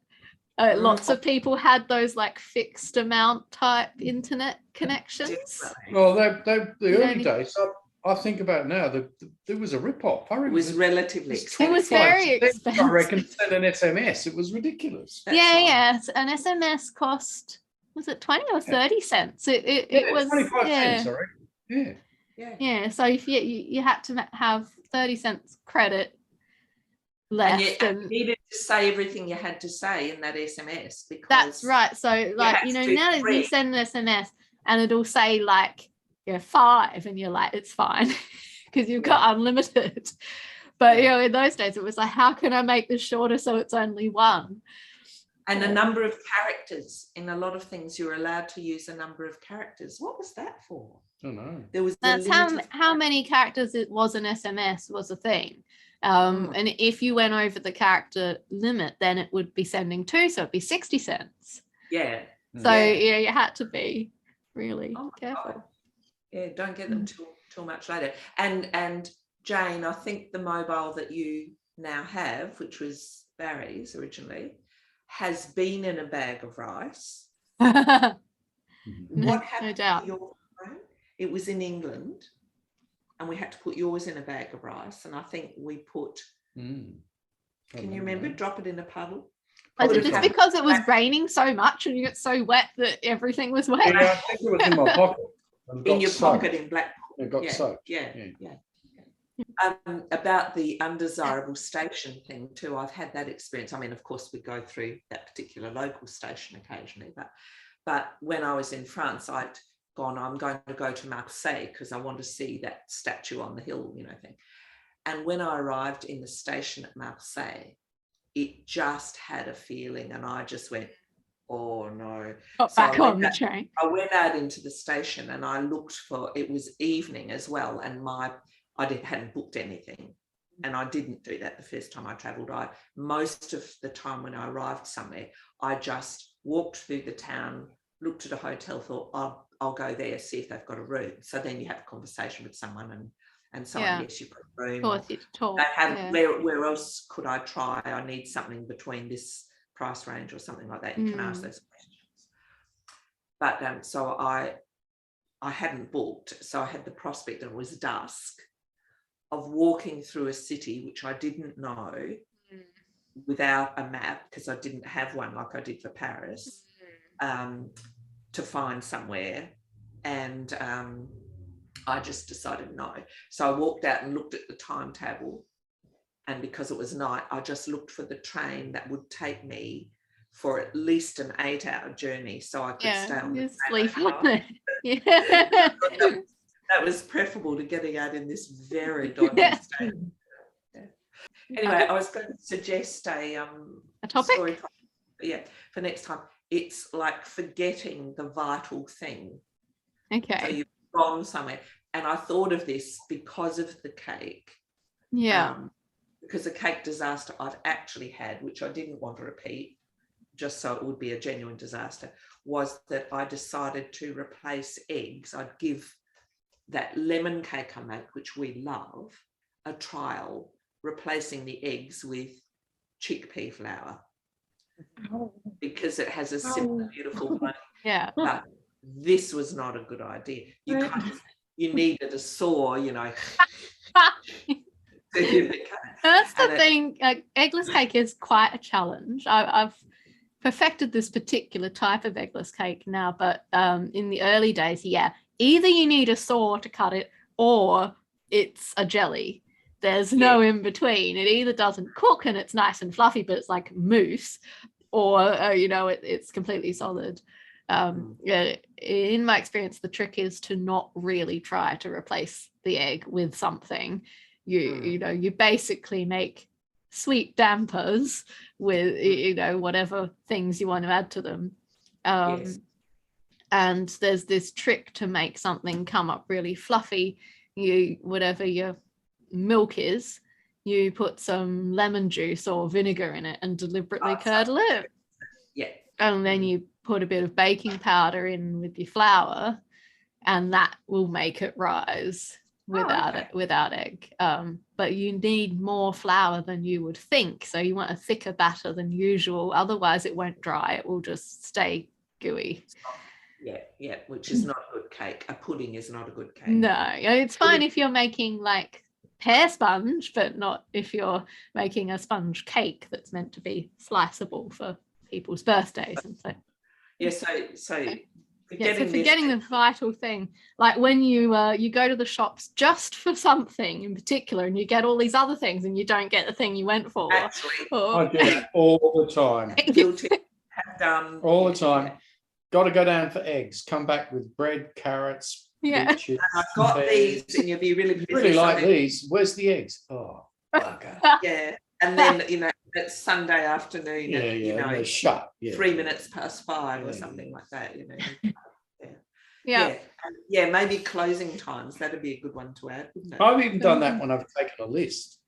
Lots of people had those fixed amount type internet connections. Well, the early days, I think about now, there was a rip-off. It was relatively expensive. It was very expensive. I reckon send an SMS. It was ridiculous. An SMS cost, was it 20 or 30 cents? It was 25 cents, sorry. So if you had to have 30 cents credit left, and you needed to say everything you had to say in that SMS, because that's right. So now you send an SMS and it'll say 5, and you're like, it's fine because you've got unlimited. But in those days it was how can I make this shorter so it's only 1? And a number of characters. In a lot of things you're allowed to use a number of characters. What was that for? I don't know. There was that's how many characters it was an SMS was a thing. And if you went over the character limit, then it would be sending 2, so it'd be 60 cents. So you had to be really careful. God. Don't get them till much later. And Jane, I think the mobile that you now have, which was Barry's originally, has been in a bag of rice. What happened to your phone? It was in England, and we had to put yours in a bag of rice, and I think we put. Can you remember? Drop it in a puddle. Was it just because it was raining so much and you got so wet that everything was wet? Yeah, I think it was in my pocket. In your pocket in black. It got soaked. Yeah. About the undesirable station thing too, I've had that experience. I mean, of course, we go through that particular local station occasionally, but when I was in France, I'd gone, I'm going to go to Marseille because I want to see that statue on the hill, thing. And when I arrived in the station at Marseille, it just had a feling, and I just went, oh no. Got back on the train. I went out into the station and I looked for, it was evening as well, and hadn't booked anything, and I didn't do that the first time I travelled. Most of the time when I arrived somewhere, I just walked through the town, looked at a hotel, thought, I'll go there, see if they've got a room. So then you have a conversation with someone and someone, yes, you've got a room. Of course, you talk. Where else could I try? I need something between this price range or something like that. You can ask those questions. But so I hadn't booked, so I had the prospect, and it was dusk, of walking through a city which I didn't know without a map, because I didn't have one like I did for Paris, to find somewhere. And I just decided no. So I walked out and looked at the timetable, and because it was night, I just looked for the train that would take me for at least an 8-hour journey, so I could stay on the train. That was preferable to getting out in this very dodgy state. Anyway, I was going to suggest a topic story, for next time. It's like forgetting the vital thing. Okay. So you've gone somewhere, and I thought of this because of the cake. Yeah. Because the cake disaster I've actually had, which I didn't want to repeat, just so it would be a genuine disaster, was that I decided to replace eggs. I'd give that lemon cake I make, which we love, a trial, replacing the eggs with chickpea flour, because it has a simple, beautiful body. Yeah. But this was not a good idea. You needed a saw, That's the thing. Eggless cake is quite a challenge. I've perfected this particular type of eggless cake now, but in the early days, either you need a saw to cut it or it's a jelly. There's no in between. It either doesn't cook and it's nice and fluffy, but it's like mousse, or it's completely solid. In my experience, the trick is to not really try to replace the egg with something. You basically make sweet dampers with whatever things you want to add to them. And there's this trick to make something come up really fluffy. Whatever your milk is, you put some lemon juice or vinegar in it and deliberately curdle it. And then you put a bit of baking powder in with your flour, and that will make it rise without egg. But you need more flour than you would think, so you want a thicker batter than usual, otherwise it won't dry, it will just stay gooey. Which is not a good cake. A pudding is not a good cake. No, it's fine if you're making like pear sponge, but not if you're making a sponge cake that's meant to be sliceable for people's birthdays and so. Forgetting the vital thing, like when you go to the shops just for something in particular, and you get all these other things, and you don't get the thing you went for. I do that all the time. All the time. Got to go down for eggs. Come back with bread, carrots. Chips, and I've got these, and you'll be really like these. Where's the eggs? Oh, bugger. And then it's Sunday afternoon. They're shut. 3 minutes past 5 or something like that. Maybe closing times. That'd be a good one to add, wouldn't it? I've even done that when I've taken a list.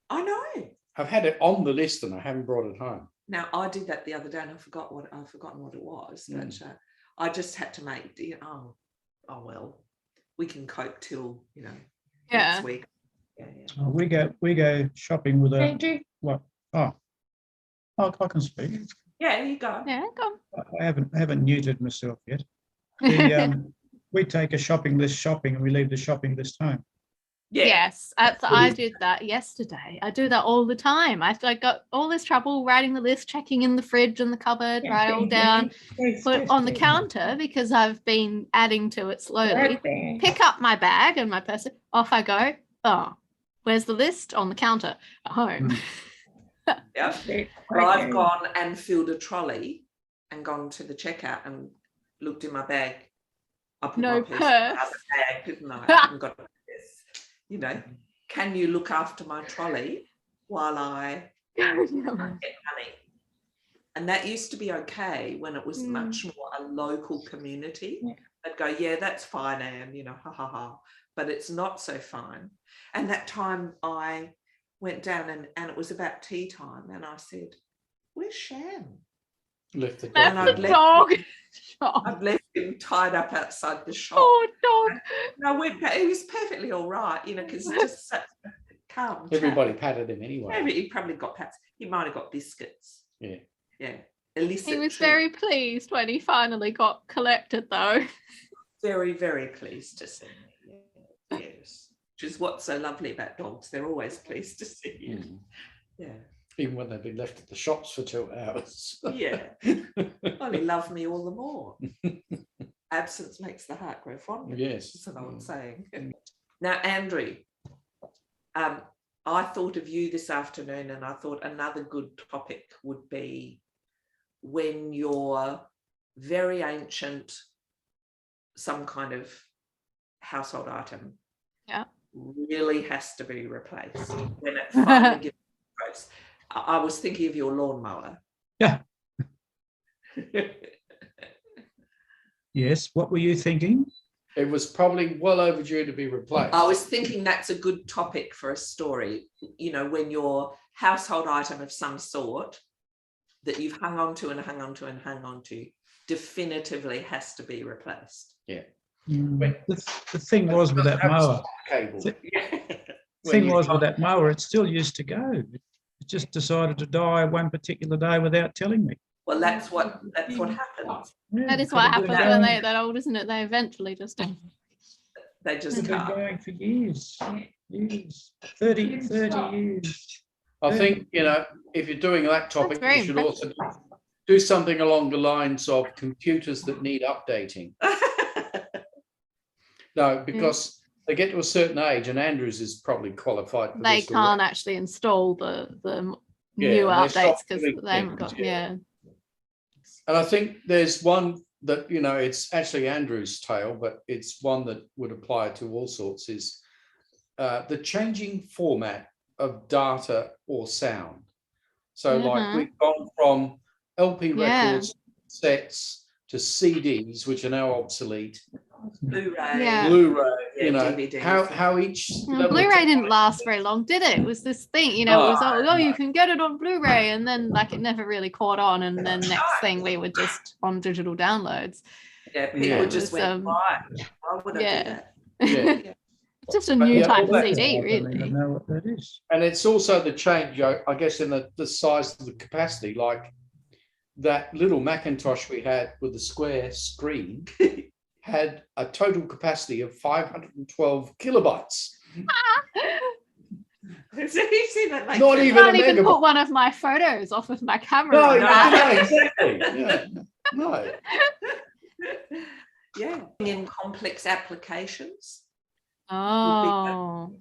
I know. I've had it on the list and I haven't brought it home. Now I did that the other day, and I've forgotten what it was, but I just had to make. Oh well, we can cope till next week. Oh, we go shopping with a what? Oh, I can speak. Yeah, you go. Yeah, go. I haven't neutered myself yet. we take a shopping list shopping and we leave the shopping list home. Yeah. Yes, I did that yesterday. I do that all the time. I got all this trouble writing the list, checking in the fridge and the cupboard, write it all down, put it on the counter because I've been adding to it slowly. Pick up my bag and my purse. Off I go. Oh, where's the list? On the counter at home. Yeah. Well, I've gone and filled a trolley and gone to the checkout and looked in my bag. I put No my purse in purse. the other bag, didn't I? I haven't got a purse. You know, can you look after my trolley while I get money? And that used to be okay when it was much more a local community. Yeah. They'd go, yeah, that's fine, Anne, you know, ha ha ha. But it's not so fine. And that time I went down and it was about tea time, and I said, "Where's Shan?" Left the That's dog. the dog. I'd left him tied up outside the shop. Poor dog. And I went back. He was perfectly all right, you know, because it's just such a calm. Everybody patted him anyway. Maybe he probably got pats. He might have got biscuits. Yeah. Yeah. Illicit He was treat. very pleased when he finally got collected, though. very, very pleased to see me. Yes. Which is what's so lovely about dogs. They're always pleased to see you. Mm. Yeah. Even when they've been left at the shops for 2 hours. Yeah. Well, he loved me all the more. Absence makes the heart grow fonder. Yes. That's an old saying. Now, Andrew, I thought of you this afternoon, and I thought another good topic would be when your very ancient, some kind of household item really has to be replaced. When it finally gets close. I was thinking of your lawnmower. Yeah. Yes. What were you thinking? It was probably well overdue to be replaced. I was thinking that's a good topic for a story. You know, when your household item of some sort that you've hung on to and hung on to and hung on to definitively has to be replaced. Yeah. The thing was with that mower. Cable. Thing was with that mower, it still used to go. It just decided to die one particular day without telling me. Well, that's what happens. Yeah, That is could what have happens been when going- they're that old, isn't it? They eventually just They just It's been can't. going for years, 30 years. I think, you know, if you're doing that topic, very you should also do something along the lines of computers that need updating. No, because they get to a certain age, and Andrews is probably qualified for they this. can't actually install the Yeah, new and they stop updates because doing they haven't things, got And I think there's one that, you know, it's actually Andrew's tale, but it's one that would apply to all sorts, is the changing format of data or sound. So like we've gone from LP records, sets to CDs, which are now obsolete. Blu-ray. Yeah. Blu-ray, Yeah, you know, DVDs. how each level of Blu-ray didn't last very long, did it? It was this thing, you know, it was oh, you can get it on Blu-ray, and then like it never really caught on, and then next thing we were just on digital downloads. Yeah, people Yeah. just It was, went, why would I yeah. do that? Yeah. Just a But new yeah, type all of that- CD, I don't even really. know what that is. And it's also the change, I guess, in the size of the capacity. Like that little Macintosh we had with the square screen had a total capacity of 512 kilobytes. So you see that, like, Not I even can't a even megabyte. put one of my photos off of my camera. No, on that. exactly. Yeah. No. yeah, in complex applications. Oh.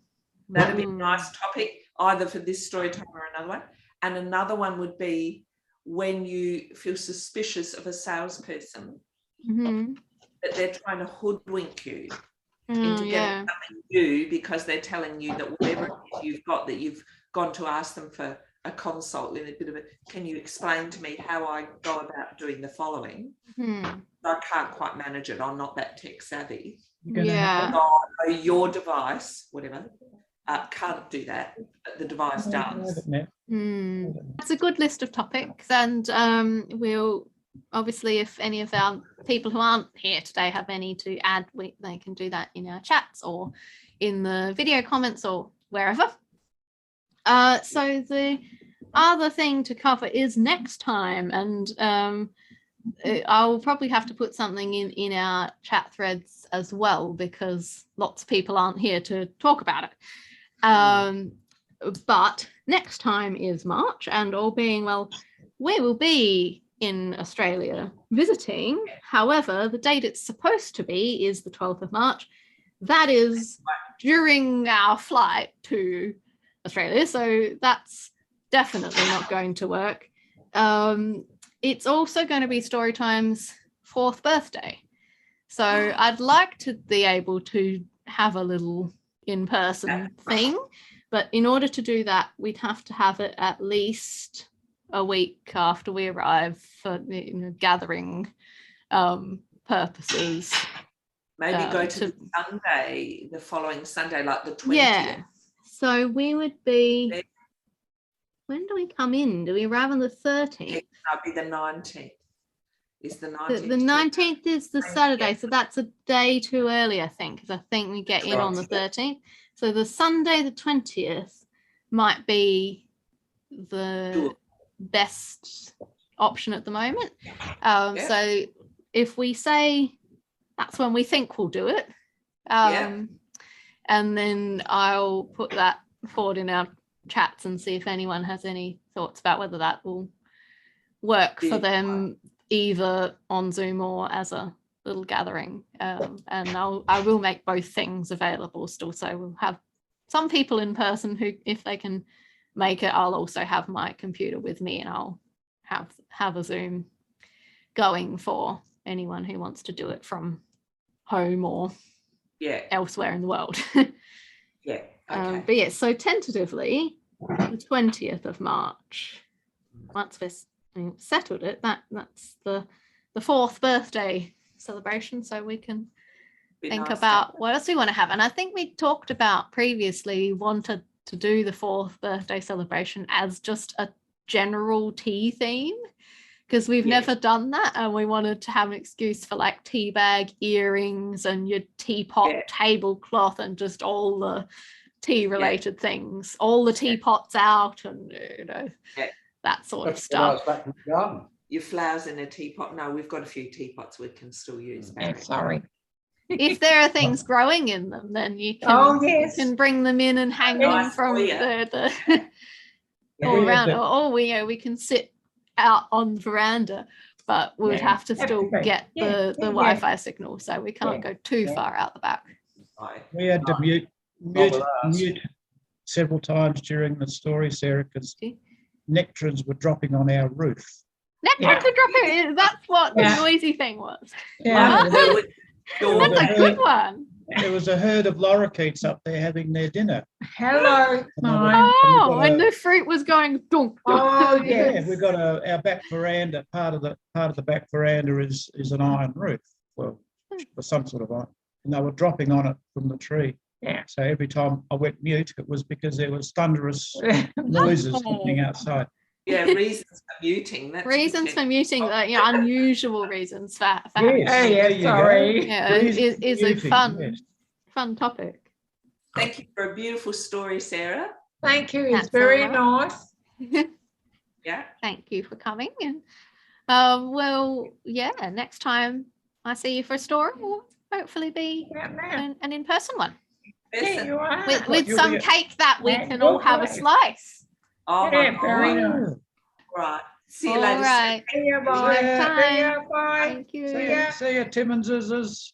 That'd be a nice topic, either for this story time or another one. And another one would be when you feel suspicious of a salesperson, Mhm. that they're trying to hoodwink you into getting Yeah. something new because they're telling you that whatever it is you've got, that you've gone to ask them for a consult with a bit of a, can you explain to me how I go about doing the following? Mhm. I can't quite manage it. I'm not that tech savvy. You're gonna Yeah. So your device, whatever, can't do that, but the device does. That's a good list of topics, and we'll obviously, if any of our people who aren't here today have any to add, they can do that in our chats or in the video comments or wherever. So the other thing to cover is next time, and I'll probably have to put something in our chat threads as well, because lots of people aren't here to talk about it. But next time is March, and all being well, we will be in Australia visiting. However, the date it's supposed to be is the 12th of March. That is during our flight to Australia, so that's definitely not going to work. It's also going to be Storytime's 4th birthday. So I'd like to be able to have a little in-person thing, but in order to do that, we'd have to have it at least a week after we arrive for gathering purposes. Maybe go to Sunday, the following Sunday, like the 20th. Yeah. So we would be, when do we come in? Do we arrive on the 13th? That'd be the 19th. Is the 19th? The 19th is the Saturday, so that's a day too early, I think, because I think we get in on the 13th. So the Sunday, the 20th, might be the best option at the moment. So if we say that's when we think we'll do it, and then I'll put that forward in our chats and see if anyone has any thoughts about whether that will work for them, either on Zoom or as a little gathering. And I will make both things available still, so we'll have some people in person who, if they can make it, I'll also have my computer with me, and I'll have a Zoom going for anyone who wants to do it from home or elsewhere in the world. But yeah, so tentatively the 20th of March. Once we've settled it, that's the 4th birthday celebration, so we can think about what else we want to have. And I think we talked about previously, we wanted to do the 4th birthday celebration as just a general tea theme, because we've never done that, and we wanted to have an excuse for like tea bag, earrings, and your teapot, tablecloth, and just all the tea related things, all the teapots out, and that sort of stuff. Your flowers in a teapot. No, we've got a few teapots we can still use. Sorry. If there are things growing in them, then you can, you can bring them in and hang them from the all around. Or we can sit out on the veranda, but we would have to still get the Wi-Fi signal, so we can't go too far out the back. We had to mute several times during the story, Sarah, because nectarines were dropping on our roof. Nectarines were dropping. That's what the noisy thing was. That's a good one. There was a herd of lorikeets up there having their dinner. Hello. And the fruit was going dunk. Oh yes. We've got our back veranda. Part of the back veranda is an iron roof, well, for some sort of iron, and they were dropping on it from the tree. Yeah. So every time I went mute, it was because there was thunderous noises happening outside. Yeah, reasons for muting. That's reasons for muting, unusual reasons for sorry. Yeah, is a fun topic. Thank you for a beautiful story, Sarah. Thank you. It's very nice. Yeah. Thank you for coming. And next time I see you for a story, will hopefully be an in-person one. There you are. With some cake that we can all have a slice. Oh, very nice. Right. See you later. All right. See you, bye. Bye. Bye. Thank you. See you, Timmonses.